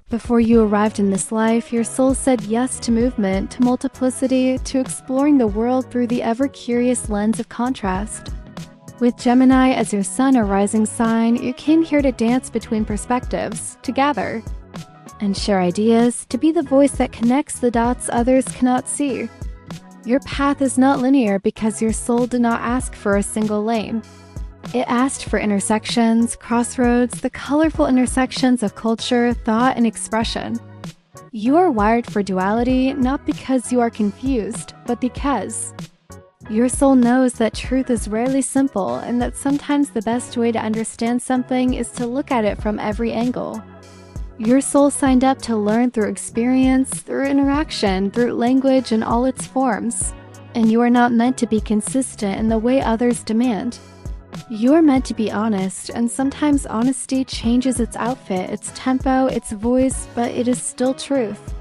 Before you arrived in this life, your soul said yes to movement, to multiplicity, to exploring the world through the ever-curious lens of contrast. With Gemini as your sun or rising sign, you came here to dance between perspectives, to gather, and share ideas, to be the voice that connects the dots others cannot see. Your path is not linear because your soul did not ask for a single lane. It asked for intersections, crossroads, the colorful intersections of culture, thought, and expression. You are wired for duality, not because you are confused, but because your soul knows that truth is rarely simple and that sometimes the best way to understand something is to look at it from every angle. Your soul signed up to learn through experience, through interaction, through language in all its forms. And you are not meant to be consistent in the way others demand. You are meant to be honest, and sometimes honesty changes its outfit, its tempo, its voice, but it is still truth.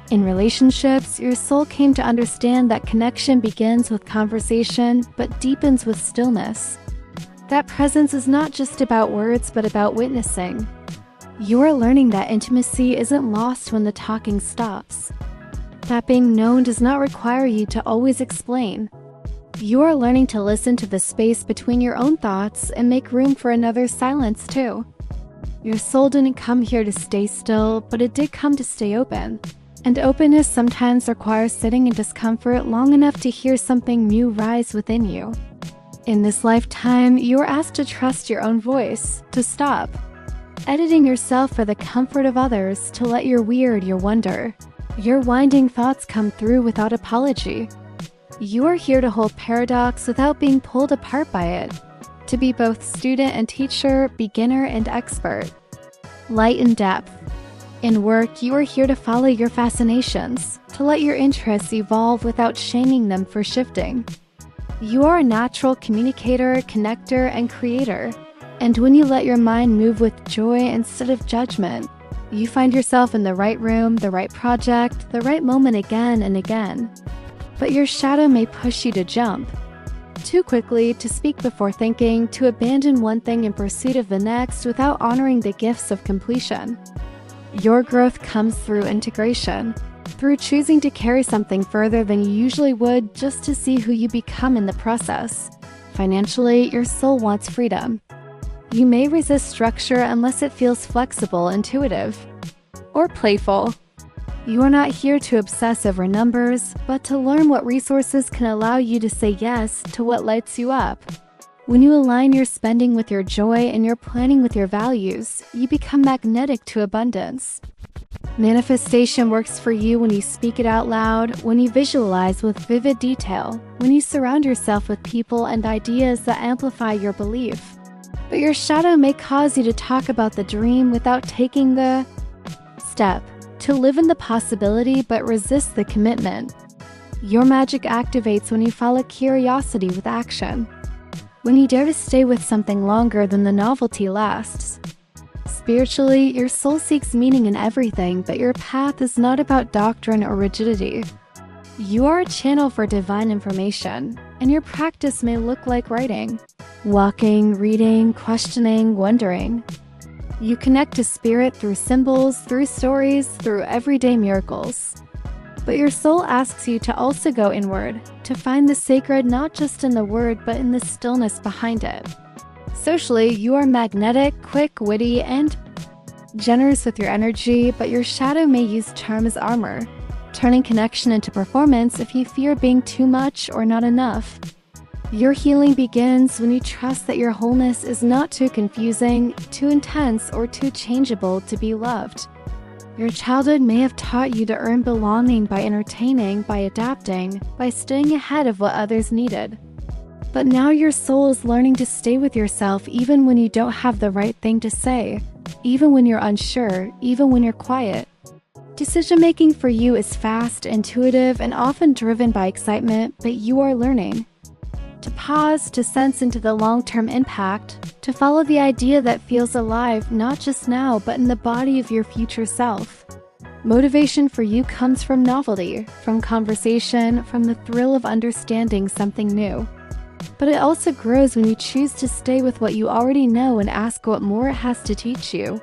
In relationships, your soul came to understand that connection begins with conversation, but deepens with stillness. That presence is not just about words, but about witnessing. You are learning that intimacy isn't lost when the talking stops. That being known does not require you to always explain. You are learning to listen to the space between your own thoughts and make room for another's silence too. Your soul didn't come here to stay still, but it did come to stay open. And openness sometimes requires sitting in discomfort long enough to hear something new rise within you. In this lifetime, you are asked to trust your own voice, to stop editing yourself for the comfort of others, to let your weird, your wonder, your winding thoughts come through without apology. You are here to hold paradox without being pulled apart by it, to be both student and teacher, beginner and expert, light and depth. In work, you are here to follow your fascinations, to let your interests evolve without shaming them for shifting. You are a natural communicator, connector, and creator. And when you let your mind move with joy instead of judgment, you find yourself in the right room, the right project, the right moment again and again. But your shadow may push you to jump too quickly, to speak before thinking, to abandon one thing in pursuit of the next without honoring the gifts of completion. Your growth comes through integration, through choosing to carry something further than you usually would just to see who you become in the process. Financially, your soul wants freedom. You may resist structure unless it feels flexible, intuitive, or playful. You are not here to obsess over numbers, but to learn what resources can allow you to say yes to what lights you up. When you align your spending with your joy and your planning with your values, you become magnetic to abundance. Manifestation works for you when you speak it out loud, when you visualize with vivid detail, when you surround yourself with people and ideas that amplify your belief. But your shadow may cause you to talk about the dream without taking the step, to live in the possibility but resist the commitment. Your magic activates when you follow curiosity with action, when you dare to stay with something longer than the novelty lasts. Spiritually, your soul seeks meaning in everything, but your path is not about doctrine or rigidity. You are a channel for divine information, and your practice may look like writing, walking, reading, questioning, wondering. You connect to spirit through symbols, through stories, through everyday miracles. But your soul asks you to also go inward, to find the sacred not just in the word but in the stillness behind it. Socially, you are magnetic, quick, witty, and generous with your energy, but your shadow may use charm as armor, turning connection into performance if you fear being too much or not enough. Your healing begins when you trust that your wholeness is not too confusing, too intense, or too changeable to be loved. Your childhood may have taught you to earn belonging by entertaining, by adapting, by staying ahead of what others needed. But now your soul is learning to stay with yourself even when you don't have the right thing to say, even when you're unsure, even when you're quiet. Decision-making for you is fast, intuitive, and often driven by excitement, but you are learning to pause, to sense into the long-term impact, to follow the idea that feels alive not just now but in the body of your future self. Motivation for you comes from novelty, from conversation, from the thrill of understanding something new. But it also grows when you choose to stay with what you already know and ask what more it has to teach you.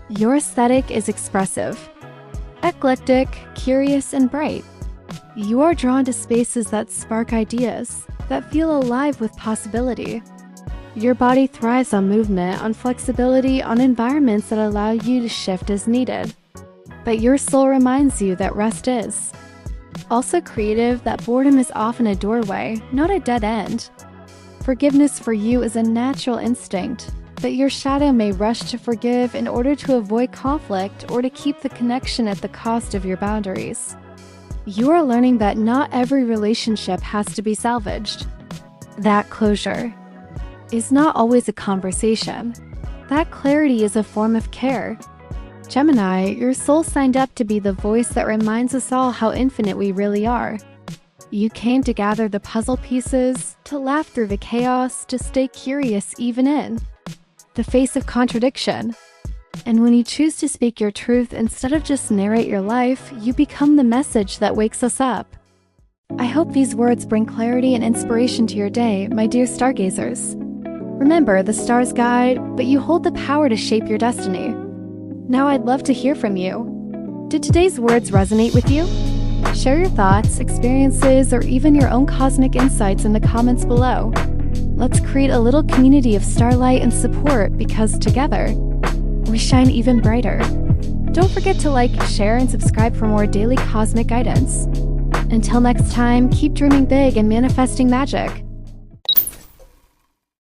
Your aesthetic is expressive, eclectic, curious, and bright. You are drawn to spaces that spark ideas, that feel alive with possibility. Your body thrives on movement, on flexibility, on environments that allow you to shift as needed. But your soul reminds you that rest is. Also creative, that boredom is often a doorway, not a dead end. Forgiveness for you is a natural instinct, but your shadow may rush to forgive in order to avoid conflict or to keep the connection at the cost of your boundaries. You are learning that not every relationship has to be salvaged. That closure is not always a conversation. That clarity is a form of care. Gemini, your soul signed up to be the voice that reminds us all how infinite we really are. You came to gather the puzzle pieces, to laugh through the chaos, to stay curious even in the face of contradiction. And when you choose to speak your truth instead of just narrate your life, you become the message that wakes us up. I hope these words bring clarity and inspiration to your day, my dear stargazers. Remember, the stars guide, but you hold the power to shape your destiny. Now I'd love to hear from you. Did today's words resonate with you? Share your thoughts, experiences, or even your own cosmic insights in the comments below. Let's create a little community of starlight and support because together, we shine even brighter. Don't forget to like, share, and subscribe for more daily cosmic guidance. Until next time, keep dreaming big and manifesting magic.